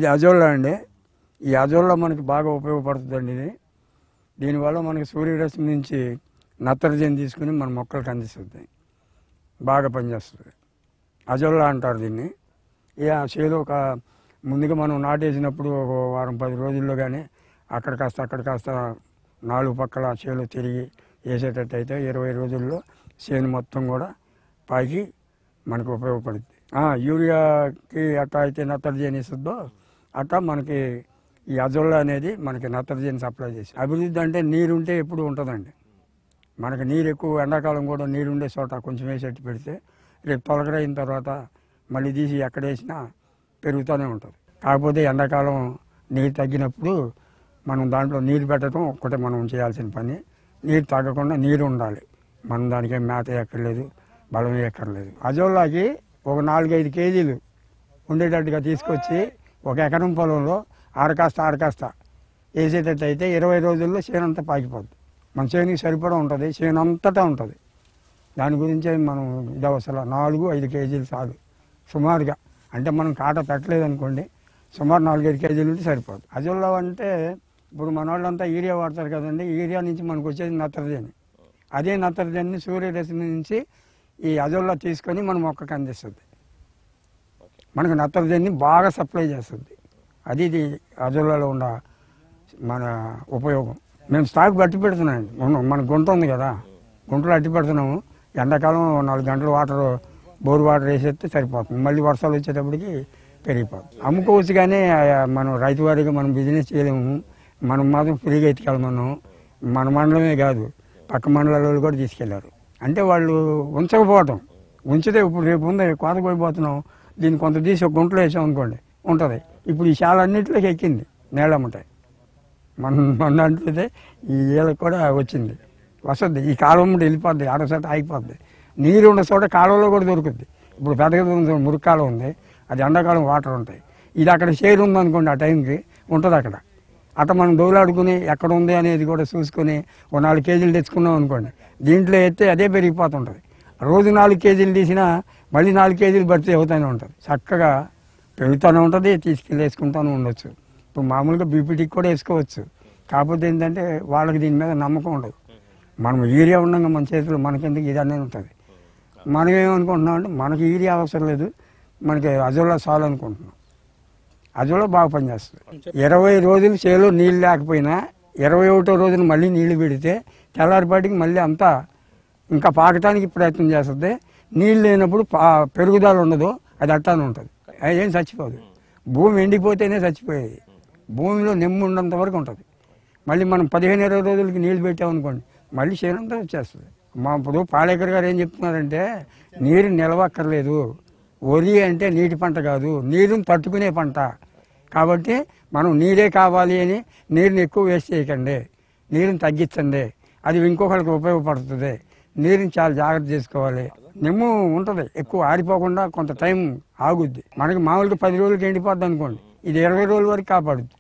ఇది అజోల్లా అండి. ఈ అజోల్లా మనకి బాగా ఉపయోగపడుతుందండి. ఇది దీనివల్ల మనకి సూర్యరశ్మి నుంచి నత్రజని తీసుకుని మన మొక్కలకు అందిస్తుంది, బాగా పనిచేస్తుంది. అజోల్లా అంటారు దీన్ని. చేలో ఒక ముందుగా మనం నాటేసినప్పుడు ఒక వారం 10 రోజుల్లో కానీ అక్కడ కాస్త 4 పక్కల చేలో తిరిగి వేసేటట్టు అయితే 20 రోజుల్లో చేను మొత్తం కూడా పాకి మనకు ఉపయోగపడుతుంది. యూరియాకి అట్లా అయితే నత్రజని ఇస్తుందో అట్లా మనకి ఈ అజోల్లా అనేది మనకి నత్రజని సప్లై చేసి అభివృద్ధి అంటే నీరు ఉంటే ఎప్పుడు ఉంటుందండి. మనకి నీరు ఎక్కువ ఎండాకాలం కూడా నీరు ఉండే చోట కొంచెం వేసేట్టు పెడితే రేపు తొలకరైన తర్వాత మళ్ళీ తీసి ఎక్కడ వేసినా పెరుగుతూనే ఉంటుంది. కాకపోతే ఎండాకాలం నీరు తగ్గినప్పుడు మనం దాంట్లో నీరు పెట్టడం ఒక్కటే మనం చేయాల్సిన పని. నీరు తగ్గకుండా నీరు ఉండాలి. మనం దానికి మేత ఎక్కర్లేదు, బలం ఎక్కర్లేదు. అజోల్లాకి ఒక 4-5 కేజీలు ఉండేటట్టుగా తీసుకొచ్చి ఒక ఎకరం పొలంలో ఆరకాస్త వేసేటట్టు అయితే 20 రోజుల్లో చేనంతా పాకిపోద్ది. మన చేనుకి సరిపడా ఉంటుంది, చేను అంతటా ఉంటుంది. దాని గురించే మనం ఇది అవసరం 4-5 కేజీలు చాలు సుమారుగా. అంటే మనం కాట పెట్టలేదు అనుకోండి, సుమారు 4-5 కేజీలు ఉంటే సరిపోదు. అజోల్లా అంటే ఇప్పుడు మన వాళ్ళంతా యూరియా వాడతారు కదండి. యూరియా నుంచి మనకు వచ్చేది నత్రజని. అదే నత్రజని సూర్యరశ్మి నుంచి ఈ అజోల్లా తీసుకొని మన మొక్కకు అందిస్తుంది. మనకు నత్రజని బాగా సప్లై చేస్తుంది. అది ఇది అజోల్లాలో ఉన్న మన ఉపయోగం. మేము స్టాక్ అట్టి పెడుతున్నాం. మన గుంట ఉంది కదా, గుంటలో అట్టి పెడుతున్నాము. ఎండాకాలం 4 గంటలు బోర్ వాటర్ వేసేస్తే సరిపోతుంది. మళ్ళీ వర్షాలు వచ్చేటప్పటికి పెరిగిపోతుంది. అమ్ముకోవచ్చు కానీ మనం రైతు వారిగా మనం బిజినెస్ చేయలేము. మనం మాత్రం ఫ్రీగా ఎత్తుకెళ్ళమన్నాం. మన మండలమే కాదు, పక్క మండలాలు కూడా తీసుకెళ్లారు. అంటే వాళ్ళు ఉంచకపోవటం, ఉంచితే ఇప్పుడు రేపు ఉంది కోత కోయిపోతున్నాం, దీన్ని కొంత తీసి ఒక గుంటలో వేసాం అనుకోండి ఉంటుంది. ఇప్పుడు ఈ శాలన్నింటిలోకి ఎక్కింది నేలమ్మటాయి. మన దాంట్లో ఈ ఏళ్ళకి కూడా వచ్చింది, వస్తుంది. ఈ కాలువ వెళ్ళిపోద్ది, ఆడచోట ఆగిపోద్ది. నీరు ఉన్న చోట కాలువలో కూడా దొరుకుద్ది. ఇప్పుడు పెద్దగా మురికి కాలువ ఉంది, అది ఎండాకాలం వాటర్ ఉంటాయి. ఇది అక్కడ షేర్ ఉందనుకోండి, ఆ టైంకి ఉంటుంది అక్కడ. అట్లా మనం దోలాడుకుని ఎక్కడ ఉంది అనేది కూడా చూసుకొని ఒక 4 కేజీలు తెచ్చుకున్నాం అనుకోండి, దీంట్లో ఎత్తే అదే పెరిగిపోతుంటుంది. రోజు 4 కేజీలు తీసినా మళ్ళీ 4 కేజీలు భర్తీ అవుతూనే ఉంటుంది. చక్కగా పెరుగుతూనే ఉంటుంది, తీసుకెళ్ళి వేసుకుంటూనే ఉండొచ్చు. ఇప్పుడు మామూలుగా బీపీటీకి కూడా వేసుకోవచ్చు. కాకపోతే ఏంటంటే వాళ్ళకి దీని మీద నమ్మకం ఉండదు. మనం యూరియా ఉండగా మన చేతిలో మనకెందుకు ఇది అనేది ఉంటుంది. మనం ఏమనుకుంటున్నాం అంటే మనకి యూరియా అవసరం లేదు, మనకి అజోల్లా చాలు అనుకుంటున్నాం. అజోల్లా బాగా పనిచేస్తుంది. 20 రోజులు చేలో నీళ్ళు లేకపోయినా 21వ రోజున మళ్ళీ నీళ్లు పెడితే తెల్లారిపాటికి మళ్ళీ అంతా ఇంకా పాకటానికి ప్రయత్నం చేస్తుంది. నీళ్ళు లేనప్పుడు పెరుగుదల ఉండదు, అది అట్టానే ఉంటుంది. అది ఏం చచ్చిపోదు. భూమి ఎండిపోతేనే చచ్చిపోయేది. భూమిలో నెమ్ము ఉన్నంత వరకు ఉంటుంది. మళ్ళీ మనం 15-20 రోజులకి నీళ్ళు పెట్టామనుకోండి, మళ్ళీ చేనంతా వచ్చేస్తుంది. ఇప్పుడు పాలేకర్ గారు ఏం చెప్తున్నారంటే నీరు నిలవక్కర్లేదు, వరి అంటే నీటి పంట కాదు, నీరుని తట్టుకునే పంట. కాబట్టి మనం నీరే కావాలి అని నీరుని ఎక్కువ వేస్ట్ చేయకండి, నీరుని తగ్గించండి, అది ఇంకొకరికి ఉపయోగపడుతుంది. నీరుని చాలా జాగ్రత్త చేసుకోవాలి. నిమ్ము ఉంటుంది, ఎక్కువ ఆరిపోకుండా కొంత టైం ఆగుద్ది. మనకి మామూలుగా 10 రోజులకి ఎండిపోద్ది అనుకోండి, ఇది 20 రోజుల వరకు కాపాడుద్ది.